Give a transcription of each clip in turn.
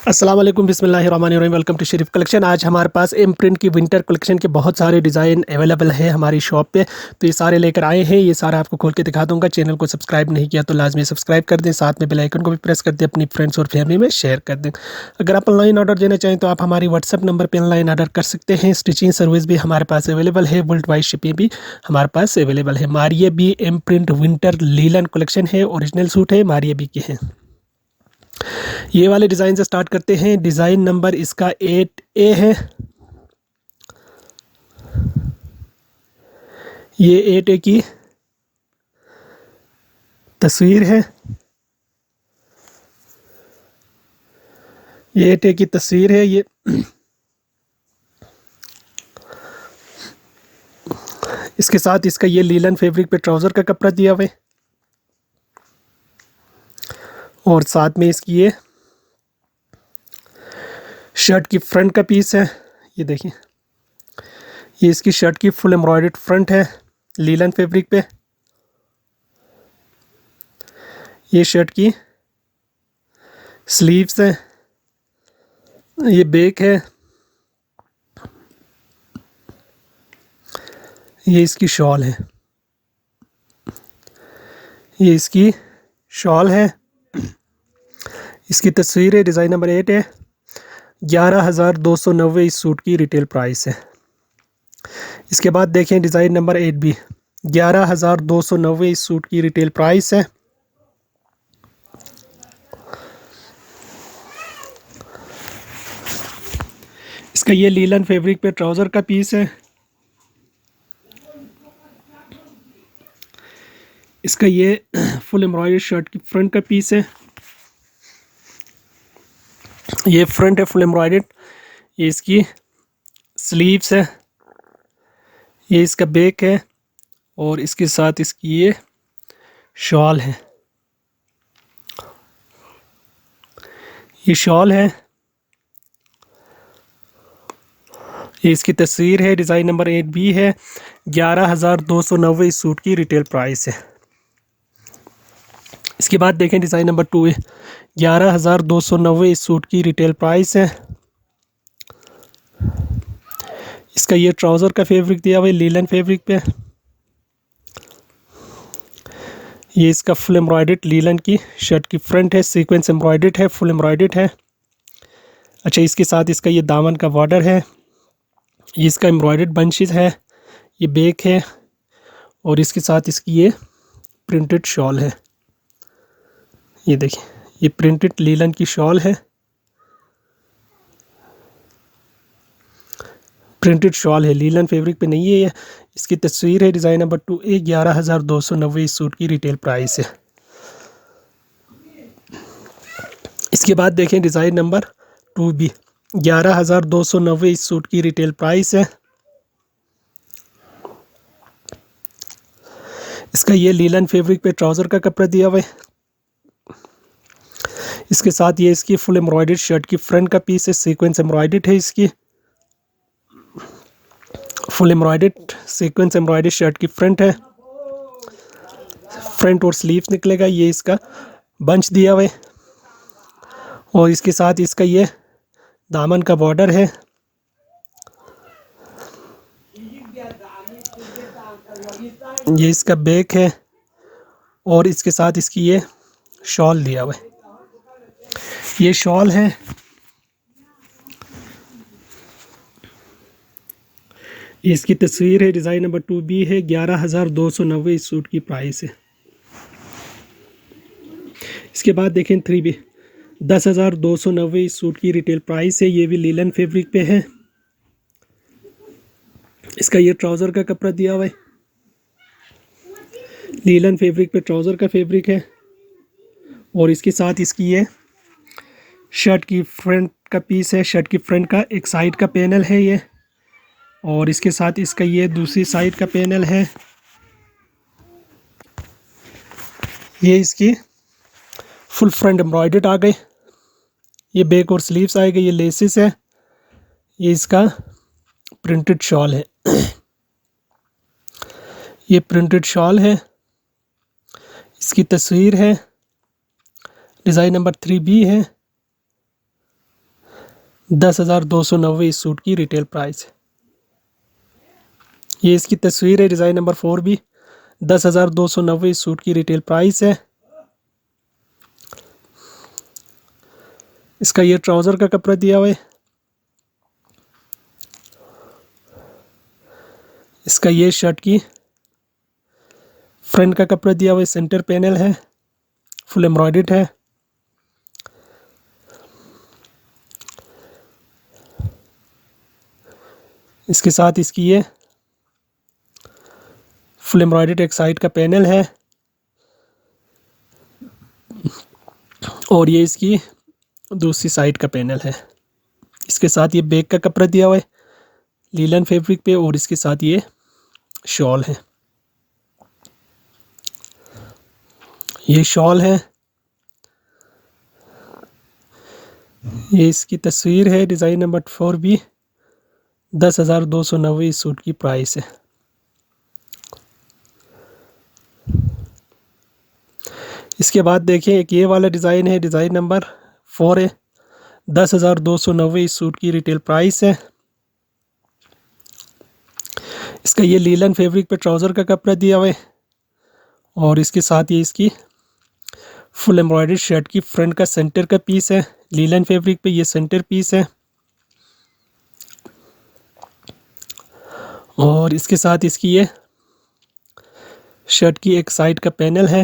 अस्सलाम वालेकुम बिस्मिल्लाहिर्रहमानिर्रहीम। Welcome to Sharif collection. आज हमारे पास एम प्रिंट की विंटर कलेक्शन के बहुत सारे डिज़ाइन अवेलेबल है हमारी शॉप पे, तो ये सारे लेकर आए हैं। ये सारा आपको खोल के दिखा दूंगा। चैनल को सब्सक्राइब नहीं किया तो लाजमी सब्सक्राइब कर दें, साथ में बेल आइकन को भी प्रेस कर दें, अपनी फ्रेंड्स और फैमिली में शेयर कर दें। अगर आप ऑनलाइन ऑर्डर देना चाहें तो आप हमारी व्हाट्सअप नंबर पर ऑनलाइन ऑर्डर कर सकते हैं। स्टिचिंग सर्विस भी हमारे पास अवेलेबल है, वर्ल्ड वाइड शिपिंग भी हमारे पास अवेलेबल है। Maria B M print winter linen collection है, ओरिजिनल सूट है, मारिया बी के हैं। ये वाले डिज़ाइन से स्टार्ट करते हैं। डिज़ाइन नंबर इसका 8A है। ये 8A की तस्वीर है। ये 8A की तस्वीर है। ये इसके साथ इसका ये लीलन फैब्रिक पे ट्राउज़र का कपड़ा दिया हुआ है और साथ में इसकी ये शर्ट की फ्रंट का पीस है। ये देखिए, ये इसकी शर्ट की फुल एम्ब्रॉयडर्ड फ्रंट है लीलन फैब्रिक पे। ये शर्ट की स्लीव्स है। ये बैक है। ये इसकी शॉल है। ये इसकी शॉल है। इसकी तस्वीर है। डिज़ाइन नंबर 8 है। 11,290 इस सूट की रिटेल प्राइस है। इसके बाद देखें डिज़ाइन नंबर 8B, 11,290 इस सूट की रिटेल प्राइस है। इसका ये लीलन फैब्रिक पे ट्राउज़र का पीस है। इसका ये फुल एम्ब्रॉयडर्ड शर्ट की फ्रंट का पीस है। ये फ्रंट है फुल एम्ब्रॉयडर्ड। ये इसकी स्लीव्स है। ये इसका बैक है और इसके साथ इसकी ये शॉल है। ये शॉल है। ये इसकी तस्वीर है। डिज़ाइन नंबर 8B है। 11,290 इस सूट की रिटेल प्राइस है। इसके बाद देखें डिज़ाइन नंबर 2 है। 11,290 इस सूट की रिटेल प्राइस है। इसका ये ट्राउज़र का फैब्रिक दिया हुआ है लीलन फैब्रिक पे। ये इसका फुल एम्ब्रॉयडर्ड लीलन की शर्ट की फ्रंट है, सीक्वेंस एम्ब्रॉयडर्ड है, फुल एम्ब्रॉयडर्ड है। अच्छा, इसके साथ इसका ये दामन का बॉर्डर है। ये इसका एम्ब्रॉयडर्ड बंचेस है। ये बैक है और इसके साथ इसकी ये प्रिंटेड शॉल है। ये देखिए, ये प्रिंटेड लीलन की शॉल है। प्रिंटेड शॉल है, लीलन फैब्रिक पे नहीं है ये। इसकी तस्वीर है। डिज़ाइन नंबर 2A, 11,290 इस सूट की रिटेल प्राइस है। इसके बाद देखें डिज़ाइन नंबर 2B, 11,290 इस सूट की रिटेल प्राइस है। इसका ये लीलन फैब्रिक पे ट्राउज़र का कपड़ा दिया हुआ है। इसके साथ ये इसकी फुल एम्ब्रॉयडर्ड शर्ट की फ्रंट का पीस है, सीक्वेंस एम्ब्रॉयडर्ड है। इसकी full embroidered sequence embroidered shirt की फ्रंट है। फ्रंट और स्लीव्स निकलेगा। ये इसका बंच दिया हुआ है और इसके साथ इसका ये दामन का बॉर्डर है। ये इसका बैक है और इसके साथ इसकी ये शॉल दिया हुआ है। ये शॉल है। इसकी तस्वीर है। डिज़ाइन नंबर 2B है। 11,290 इस सूट की प्राइस है। इसके बाद देखें 3B, 10,290 इस सूट की रिटेल प्राइस है। ये भी लीलन फैब्रिक पे है। इसका ये ट्राउज़र का कपड़ा दिया हुआ है। लीलन फैब्रिक पे ट्राउज़र का फैब्रिक है और इसके साथ इसकी ये शर्ट की फ्रंट का पीस है। शर्ट की फ्रंट का एक साइड का पैनल है ये और इसके साथ इसका ये दूसरी साइड का पैनल है। ये इसकी फुल फ्रंट एम्ब्रॉयडर्ड आ गए। ये बैक और स्लीव्स आएगा। ये लेसिस है। ये इसका प्रिंटेड शॉल है। ये प्रिंटेड शॉल है। इसकी तस्वीर है। डिज़ाइन नंबर 3B है। 10,290 इस सूट की रिटेल प्राइस है। ये इसकी तस्वीर है, डिज़ाइन नंबर 4 भी। 10,290 इस सूट की रिटेल प्राइस है। इसका ये ट्राउज़र का कपड़ा दिया हुआ है। इसका ये शर्ट की फ्रंट का कपड़ा दिया हुआ है, सेंटर पैनल है, फुल एम्ब्रॉयडर्ड है। इसके साथ इसकी ये फुल एम्ब्रॉयडर्ड एक साइड का पैनल है और ये इसकी दूसरी साइड का पैनल है। इसके साथ ये बैक का कपड़ा दिया हुआ है लीलन फैब्रिक पे और इसके साथ ये शॉल है। ये शॉल है, ये इसकी तस्वीर है, डिज़ाइन नंबर 4 भी। 10,290 इस सूट की प्राइस है। इसके बाद देखें एक ये वाला डिज़ाइन है, डिज़ाइन नंबर 4 है। 10,290 इस सूट की रिटेल प्राइस है। इसका ये लीलन फैब्रिक पे ट्राउज़र का कपड़ा दिया हुआ है और इसके साथ ये इसकी फुल एम्ब्रॉयडर्ड शर्ट की फ्रंट का सेंटर का पीस है। लीलन फैब्रिक पे ये सेंटर पीस है और इसके साथ इसकी ये शर्ट की एक साइड का पैनल है।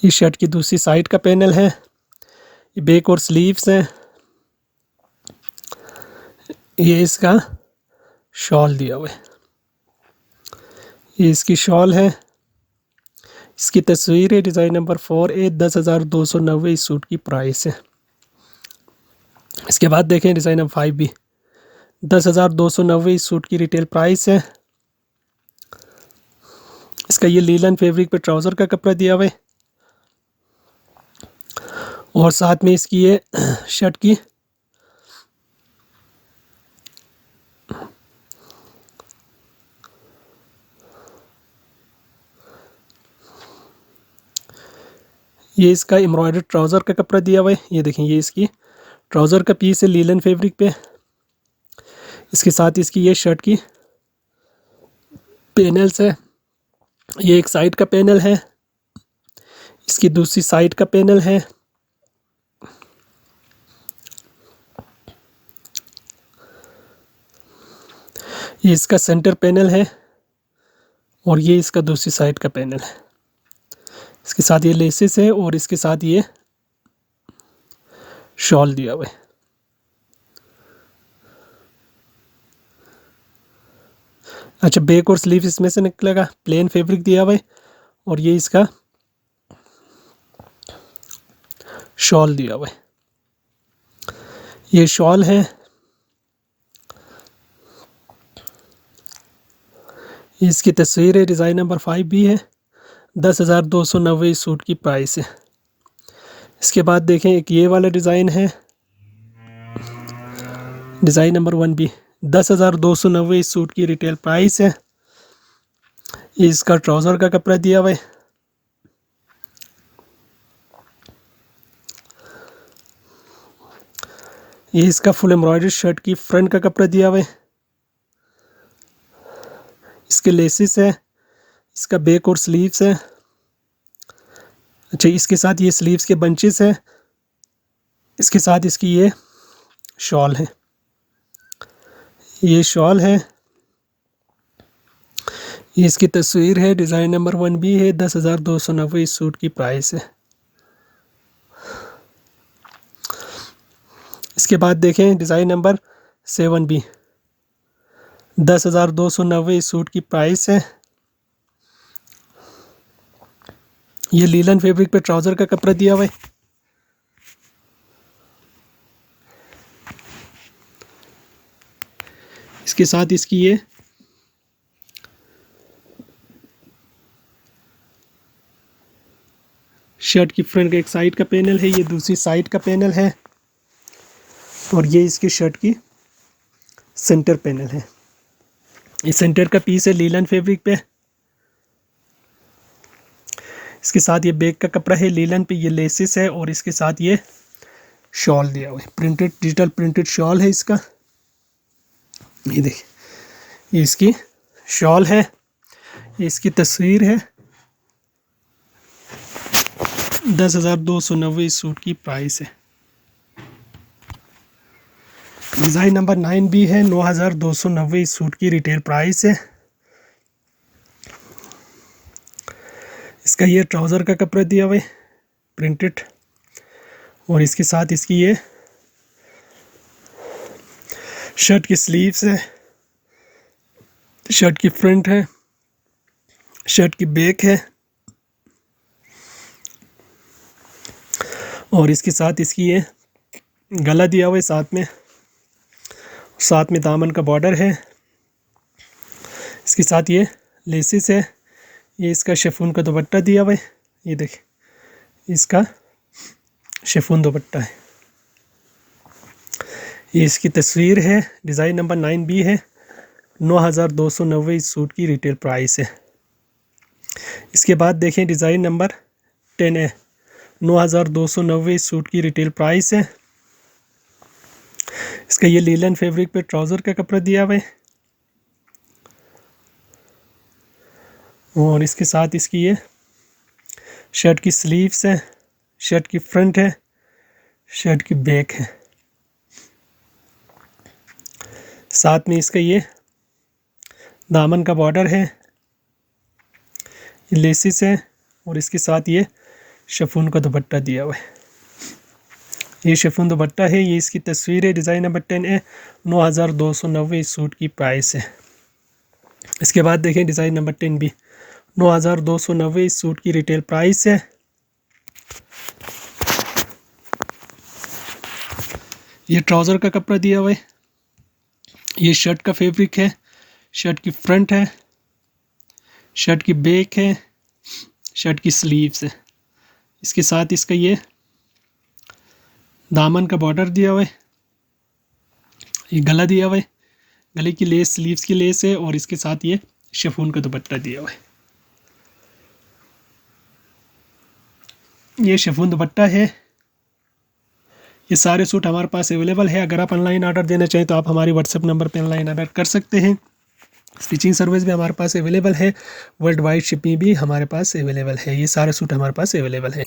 ये शर्ट की दूसरी साइड का पैनल है। ये बैक और स्लीव्स हैं। ये इसका शॉल दिया हुआ है, ये इसकी शॉल है। इसकी तस्वीर है, डिज़ाइन नंबर 4 है। 10,290 इस सूट की प्राइस है। इसके बाद देखें डिज़ाइन नंबर 5 भी। 10,290 इस सूट की रिटेल प्राइस है। इसका ये लीलन फैब्रिक पे ट्राउज़र का कपड़ा दिया हुआ है और साथ में इसकी ये शर्ट की ये इसका एम्ब्रॉयडर्ड ट्राउज़र का कपड़ा दिया हुआ है। ये देखें, ये इसकी ट्राउज़र का पीस है लीलन फैब्रिक पे। इसके साथ इसकी ये शर्ट की पैनल्स है। ये एक साइड का पैनल है, इसकी दूसरी साइड का पैनल है। ये इसका सेंटर पैनल है और ये इसका दूसरी साइड का पैनल है। इसके साथ ये लेसेस है और इसके साथ ये शॉल दिया हुआ है। अच्छा, बैक और स्लीव इसमें से निकलेगा। प्लेन फैब्रिक दिया हुआ है और ये इसका शॉल दिया हुआ है। ये शॉल है। इसकी तस्वीर है, डिज़ाइन नंबर 5 भी है। 10,290 इस सूट की प्राइस है। इसके बाद देखें एक ये वाला डिज़ाइन है, डिज़ाइन नंबर 1 भी। 10,290 इस सूट की रिटेल प्राइस है। ये इसका ट्राउज़र का कपड़ा दिया हुआ है। ये इसका फुल एम्ब्रॉयडर्ड शर्ट की फ्रंट का कपड़ा दिया हुआ है। इसके लेसिस है, इसका बैक और स्लीव्स है। अच्छा, इसके साथ ये स्लीव्स के बंचेस हैं। इसके साथ इसकी ये शॉल है, ये शॉल है। ये इसकी तस्वीर है, डिज़ाइन नंबर 1 भी है। 10,290 इस सूट की प्राइस है। इसके बाद देखें डिज़ाइन नंबर 7 भी। 10,290 इस सूट की प्राइस है। ये लीलन फैब्रिक पे ट्राउज़र का कपड़ा दिया हुआ है। इसके साथ इसकी ये शर्ट की फ्रंट का एक साइड का पैनल है, ये दूसरी साइड का पैनल है और ये इसकी शर्ट की सेंटर पैनल है। ये सेंटर का पीस है लीलन फैब्रिक पे। इसके साथ ये बैक का कपड़ा है, लीलन पे ये लेसिस है और इसके साथ ये शॉल दिया हुआ है, प्रिंटेड डिजिटल प्रिंटेड शॉल है इसका। ये देखिए, ये इसकी शॉल है, ये इसकी तस्वीर है। 10,290 इस सूट की प्राइस है। डिज़ाइन नंबर 9 भी है, 9,290 इस सूट की रिटेल प्राइस है। इसका ये ट्राउज़र का कपड़ा दिया हुआ है प्रिंटेड, और इसके साथ इसकी ये शर्ट की स्लीव्स है, शर्ट की फ्रंट है, शर्ट की बैक है, और इसके साथ इसकी ये गला दिया हुआ है साथ में दामन का बॉर्डर है। इसके साथ ये लेसिस है, ये इसका शिफॉन का दुपट्टा दिया हुआ है। ये देखिए, इसका शिफॉन दुपट्टा है, ये इसकी तस्वीर है। डिज़ाइन नंबर 9 भी है, 9,290 इस सूट की रिटेल प्राइस है। इसके बाद देखें डिज़ाइन नंबर 10 है, 9,290 इस सूट की रिटेल प्राइस है। इसका ये लीलन फैब्रिक पे ट्राउज़र का कपड़ा दिया हुआ है, और इसके साथ इसकी ये शर्ट की स्लीव्स है, शर्ट की फ्रंट है, शर्ट की बैक है। साथ में इसका ये दामन का बॉर्डर है, ये लेसिस है, और इसके साथ ये शिफॉन का दुपट्टा दिया हुआ है। ये शिफॉन दुपट्टा है, ये इसकी तस्वीर है। डिज़ाइन नंबर 10 है, 9,290 इस सूट की प्राइस है। इसके बाद देखें डिज़ाइन नंबर 10 भी, 9,290 इस सूट की रिटेल प्राइस है। ये ट्राउज़र का कपड़ा दिया हुआ है, ये शर्ट का फैब्रिक है, शर्ट की फ्रंट है, शर्ट की बैक है, शर्ट की स्लीव्स है। इसके साथ इसका ये दामन का बॉर्डर दिया हुआ है, ये गला दिया हुआ है, गले की लेस स्लीव्स की लेस है, और इसके साथ ये शिफॉन का दुपट्टा दिया हुआ है। ये शिफॉन दुपट्टा है। ये सारे सूट हमारे पास अवेलेबल है। अगर आप ऑनलाइन ऑर्डर देना चाहें तो आप हमारे व्हाट्सएप नंबर पर ऑनलाइन ऑर्डर कर सकते हैं। स्टिचिंग सर्विस भी हमारे पास अवेलेबल है, वर्ल्ड वाइड शिपिंग भी हमारे पास अवेलेबल है। ये सारे सूट हमारे पास अवेलेबल है।